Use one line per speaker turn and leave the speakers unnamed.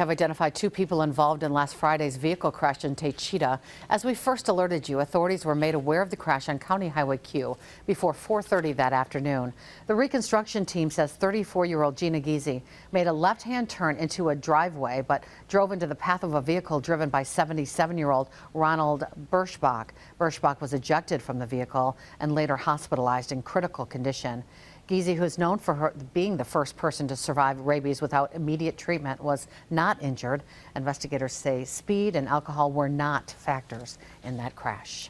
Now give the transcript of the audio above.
Have identified two people involved in last Friday's vehicle crash in Taycheedah. As we first alerted you, authorities were made aware of the crash on County Highway Q before 4:30 that afternoon. The reconstruction team says 34-year-old Gina Giese made a left-hand turn into a driveway but drove into the path of a vehicle driven by 77-year-old Ronald Birschbach. Birschbach was ejected from the vehicle and later hospitalized in critical condition. Giese, who is known for being the first person to survive rabies without immediate treatment, was not injured. Investigators say speed and alcohol were not factors in that crash.